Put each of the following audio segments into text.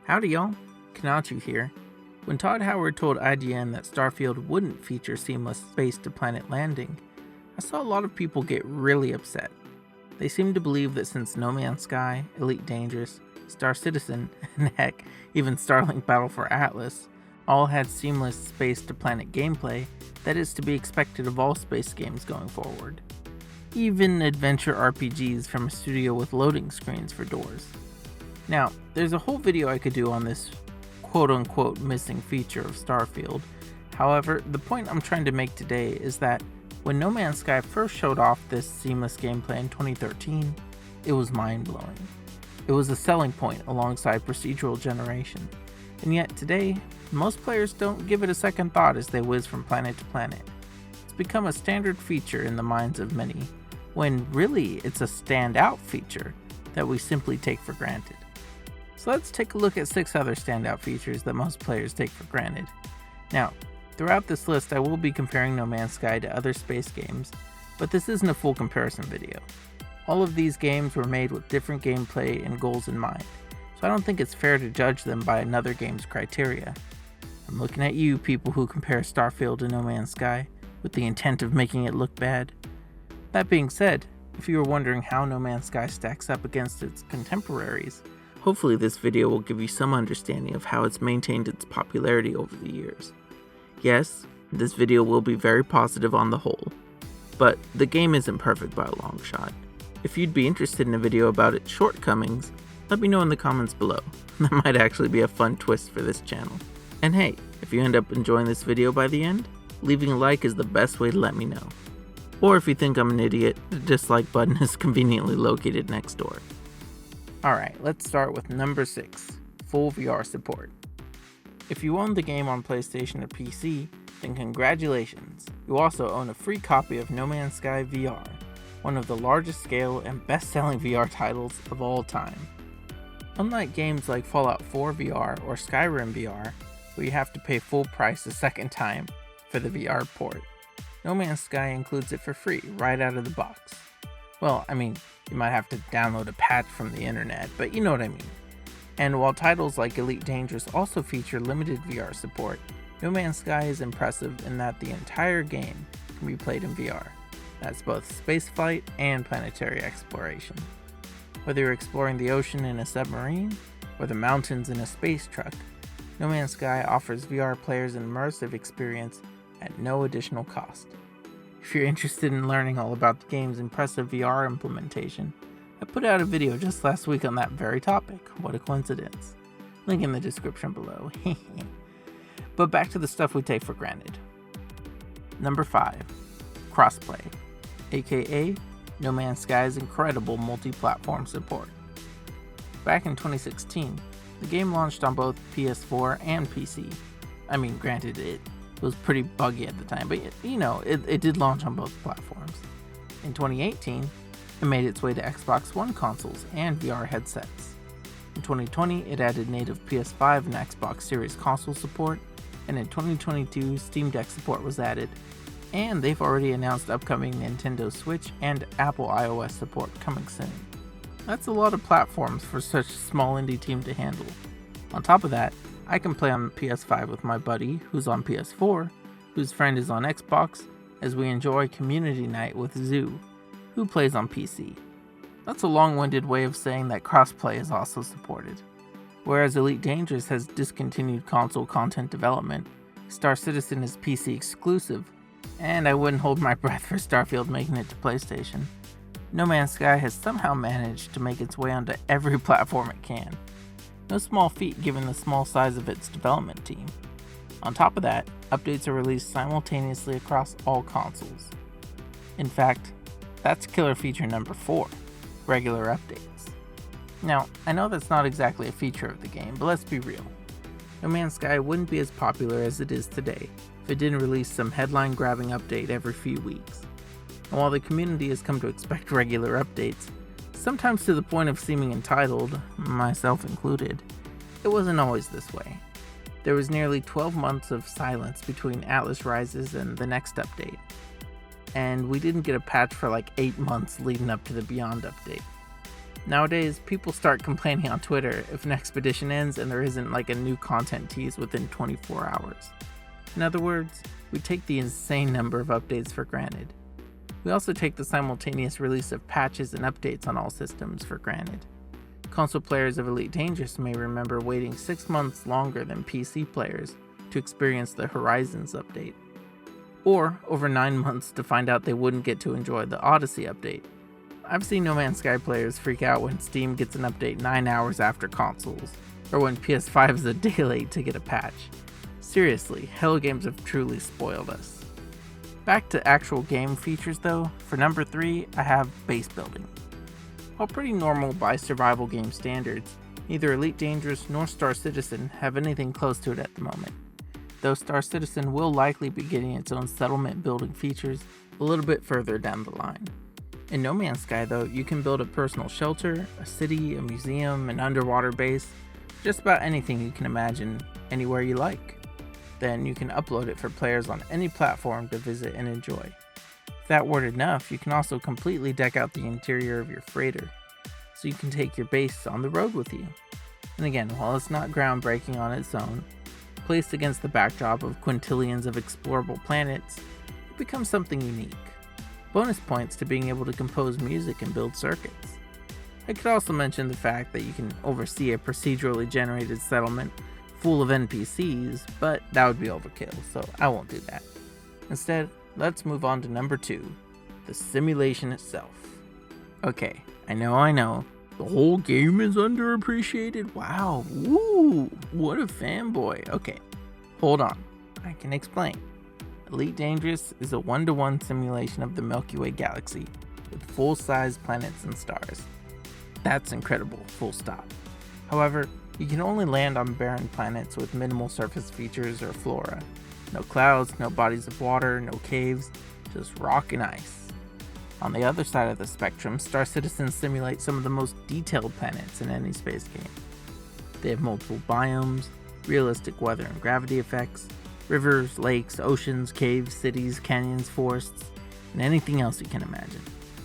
Howdy y'all, Kanaju here. When Todd Howard told IGN that Starfield wouldn't feature seamless space-to-planet landing, I saw a lot of people get really upset. They seemed to believe that since No Man's Sky, Elite Dangerous, Star Citizen, and heck, even Starlink Battle for Atlas, all had seamless space-to-planet gameplay, that is to be expected of all space games going forward. Even adventure RPGs from a studio with loading screens for doors. Now, there's a whole video I could do on this quote-unquote missing feature of Starfield. However, the point I'm trying to make today is that when No Man's Sky first showed off this seamless gameplay in 2013, it was mind-blowing. It was a selling point alongside procedural generation, and yet today, most players don't give it a second thought as they whiz from planet to planet. It's become a standard feature in the minds of many, when really it's a standout feature that we simply take for granted. So let's take a look at 6 other standout features that most players take for granted. Now, throughout this list I will be comparing No Man's Sky to other space games, but this isn't a full comparison video. All of these games were made with different gameplay and goals in mind, so I don't think it's fair to judge them by another game's criteria. I'm looking at you people who compare Starfield to No Man's Sky with the intent of making it look bad. That being said, if you were wondering how No Man's Sky stacks up against its contemporaries, hopefully this video will give you some understanding of how it's maintained its popularity over the years. Yes, this video will be very positive on the whole, but the game isn't perfect by a long shot. If you'd be interested in a video about its shortcomings, let me know in the comments below. That might actually be a fun twist for this channel. And hey, if you end up enjoying this video by the end, leaving a like is the best way to let me know. Or if you think I'm an idiot, the dislike button is conveniently located next door. Alright, let's start with number 6, full VR support. If you own the game on PlayStation or PC, then congratulations, you also own a free copy of No Man's Sky VR, one of the largest scale and best-selling VR titles of all time. Unlike games like Fallout 4 VR or Skyrim VR, where you have to pay full price a second time for the VR port, No Man's Sky includes it for free right out of the box. Well, I mean, you might have to download a patch from the internet, but you know what I mean. And while titles like Elite Dangerous also feature limited VR support, No Man's Sky is impressive in that the entire game can be played in VR. That's both spaceflight and planetary exploration. Whether you're exploring the ocean in a submarine, or the mountains in a space truck, No Man's Sky offers VR players an immersive experience at no additional cost. If you're interested in learning all about the game's impressive VR implementation, I put out a video just last week on that very topic. What a coincidence. Link in the description below. But back to the stuff we take for granted. Number 5. Crossplay, aka No Man's Sky's incredible multi-platform support. Back in 2016, the game launched on both PS4 and PC. I mean, granted, it was pretty buggy at the time, but it did launch on both platforms. In 2018, it made its way to Xbox One consoles and VR headsets. In 2020, it added native PS5 and Xbox Series console support, and in 2022, Steam Deck support was added, and they've already announced upcoming Nintendo Switch and Apple iOS support coming soon. That's a lot of platforms for such a small indie team to handle. On top of that, I can play on PS5 with my buddy, who's on PS4, whose friend is on Xbox, as we enjoy community night with Zoo, who plays on PC. That's a long-winded way of saying that crossplay is also supported. Whereas Elite Dangerous has discontinued console content development, Star Citizen is PC exclusive, and I wouldn't hold my breath for Starfield making it to PlayStation. No Man's Sky has somehow managed to make its way onto every platform it can. No small feat given the small size of its development team. On top of that, updates are released simultaneously across all consoles. In fact, that's killer feature number 4, regular updates. Now, I know that's not exactly a feature of the game, but let's be real. No Man's Sky wouldn't be as popular as it is today if it didn't release some headline-grabbing update every few weeks. And while the community has come to expect regular updates, sometimes to the point of seeming entitled, myself included, it wasn't always this way. There was nearly 12 months of silence between Atlas Rises and the next update, and we didn't get a patch for like 8 months leading up to the Beyond update. Nowadays, people start complaining on Twitter if an expedition ends and there isn't like a new content tease within 24 hours. In other words, we take the insane number of updates for granted. We also take the simultaneous release of patches and updates on all systems for granted. Console players of Elite Dangerous may remember waiting 6 months longer than PC players to experience the Horizons update, or over 9 months to find out they wouldn't get to enjoy the Odyssey update. I've seen No Man's Sky players freak out when Steam gets an update 9 hours after consoles, or when PS5 is a day late to get a patch. Seriously, Hello Games have truly spoiled us. Back to actual game features though, for number 3 I have base building. While pretty normal by survival game standards, neither Elite Dangerous nor Star Citizen have anything close to it at the moment, though Star Citizen will likely be getting its own settlement building features a little bit further down the line. In No Man's Sky though, you can build a personal shelter, a city, a museum, an underwater base, just about anything you can imagine anywhere you like. Then you can upload it for players on any platform to visit and enjoy. If that weren't enough, you can also completely deck out the interior of your freighter, so you can take your base on the road with you. And again, while it's not groundbreaking on its own, placed against the backdrop of quintillions of explorable planets, it becomes something unique. Bonus points to being able to compose music and build circuits. I could also mention the fact that you can oversee a procedurally generated settlement full of NPCs, but that would be overkill, so I won't do that. Instead, let's move on to number 2, the simulation itself. Okay, I know, the whole game is underappreciated? Wow, woo, what a fanboy. Okay, hold on, I can explain. Elite Dangerous is a 1-to-1 simulation of the Milky Way galaxy, with full-size planets and stars. That's incredible, full stop. However, you can only land on barren planets with minimal surface features or flora. No clouds, no bodies of water, no caves, just rock and ice. On the other side of the spectrum, Star Citizen simulates some of the most detailed planets in any space game. They have multiple biomes, realistic weather and gravity effects, rivers, lakes, oceans, caves, cities, canyons, forests, and anything else you can imagine.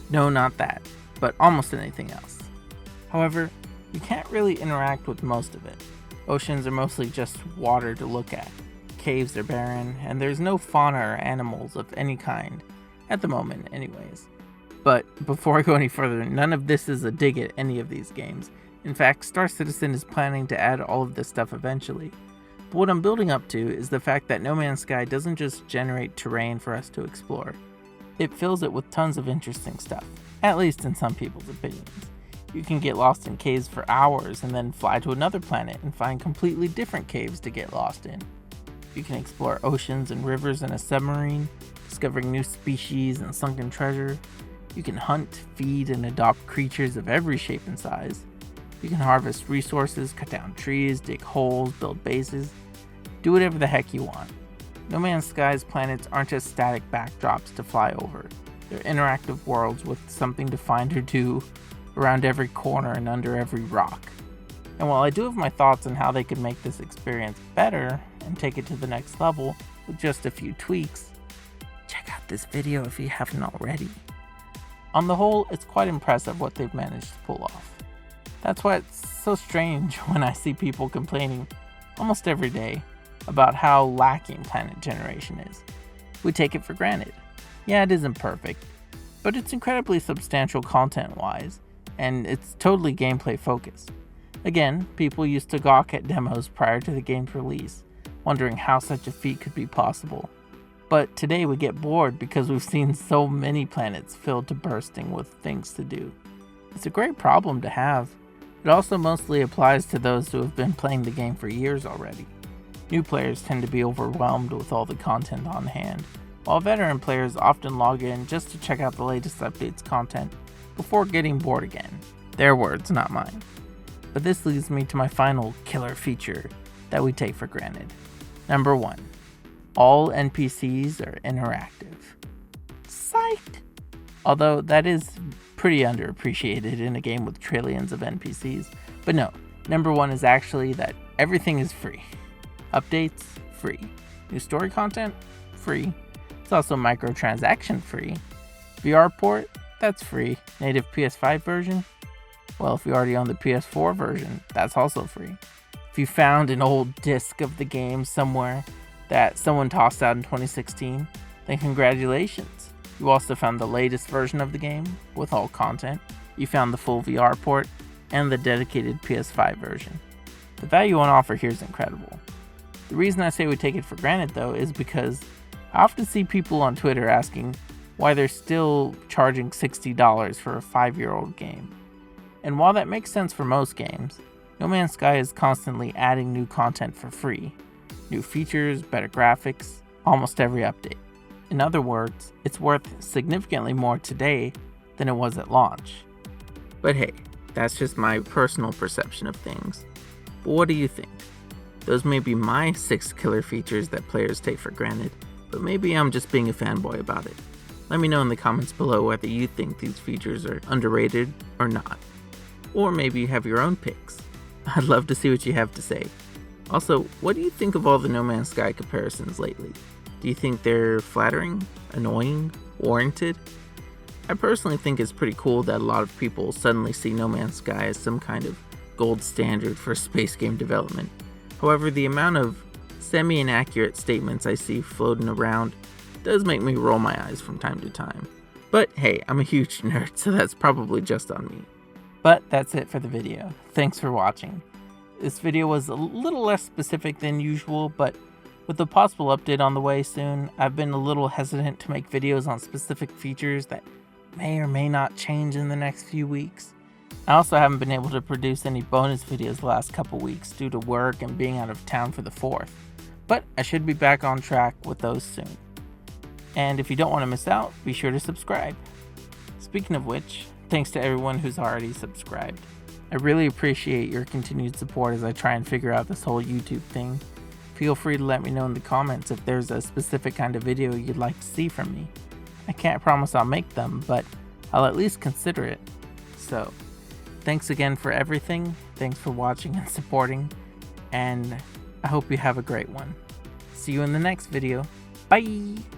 No, not that, but almost anything else. However, you can't really interact with most of it. Oceans are mostly just water to look at. Caves are barren, and there's no fauna or animals of any kind, at the moment anyways. But before I go any further, none of this is a dig at any of these games. In fact, Star Citizen is planning to add all of this stuff eventually. But what I'm building up to is the fact that No Man's Sky doesn't just generate terrain for us to explore. It fills it with tons of interesting stuff, at least in some people's opinions. You can get lost in caves for hours and then fly to another planet and find completely different caves to get lost in. You can explore oceans and rivers in a submarine, discovering new species and sunken treasure. You can hunt, feed, and adopt creatures of every shape and size. You can harvest resources, cut down trees, dig holes, build bases, do whatever the heck you want. No Man's Sky's planets aren't just static backdrops to fly over. They're interactive worlds with something to find or do around every corner and under every rock. And while I do have my thoughts on how they could make this experience better and take it to the next level with just a few tweaks, check out this video if you haven't already. On the whole, it's quite impressive what they've managed to pull off. That's why it's so strange when I see people complaining almost every day about how lacking planet generation is. We take it for granted. Yeah, it isn't perfect, but it's incredibly substantial content-wise, and it's totally gameplay focused. Again, people used to gawk at demos prior to the game's release, wondering how such a feat could be possible. But today we get bored because we've seen so many planets filled to bursting with things to do. It's a great problem to have. It also mostly applies to those who have been playing the game for years already. New players tend to be overwhelmed with all the content on hand, while veteran players often log in just to check out the latest updates content before getting bored again. Their words, not mine. But this leads me to my final killer feature that we take for granted. Number 1. All NPCs are interactive. Psyched! Although that is pretty underappreciated in a game with trillions of NPCs. But no, number 1 is actually that everything is free. Updates, free. New story content, free. It's also microtransaction free. VR port, that's free. Native PS5 version, Well, if you already own the PS4 version, that's also free. If you found an old disc of the game somewhere that someone tossed out in 2016, then congratulations. You also found the latest version of the game with all content. You found the full VR port and the dedicated PS5 version. The value on offer here is incredible. The reason I say we take it for granted though is because I often see people on Twitter asking why they're still charging $60 for a 5-year-old game. And while that makes sense for most games, No Man's Sky is constantly adding new content for free. New features, better graphics, almost every update. In other words, it's worth significantly more today than it was at launch. But hey, that's just my personal perception of things. But what do you think? Those may be my 6 killer features that players take for granted, but maybe I'm just being a fanboy about it. Let me know in the comments below whether you think these features are underrated or not. Or maybe you have your own picks. I'd love to see what you have to say. Also, what do you think of all the No Man's Sky comparisons lately? Do you think they're flattering, annoying, warranted? I personally think it's pretty cool that a lot of people suddenly see No Man's Sky as some kind of gold standard for space game development. However, the amount of semi-inaccurate statements I see floating around does make me roll my eyes from time to time. But hey, I'm a huge nerd, so that's probably just on me. But that's it for the video. Thanks for watching. This video was a little less specific than usual, but with a possible update on the way soon, I've been a little hesitant to make videos on specific features that may or may not change in the next few weeks. I also haven't been able to produce any bonus videos the last couple weeks due to work and being out of town for the 4th, but I should be back on track with those soon. And if you don't want to miss out, be sure to subscribe. Speaking of which, thanks to everyone who's already subscribed. I really appreciate your continued support as I try and figure out this whole YouTube thing. Feel free to let me know in the comments if there's a specific kind of video you'd like to see from me. I can't promise I'll make them, but I'll at least consider it. So, thanks again for everything, thanks for watching and supporting, and I hope you have a great one. See you in the next video. Bye!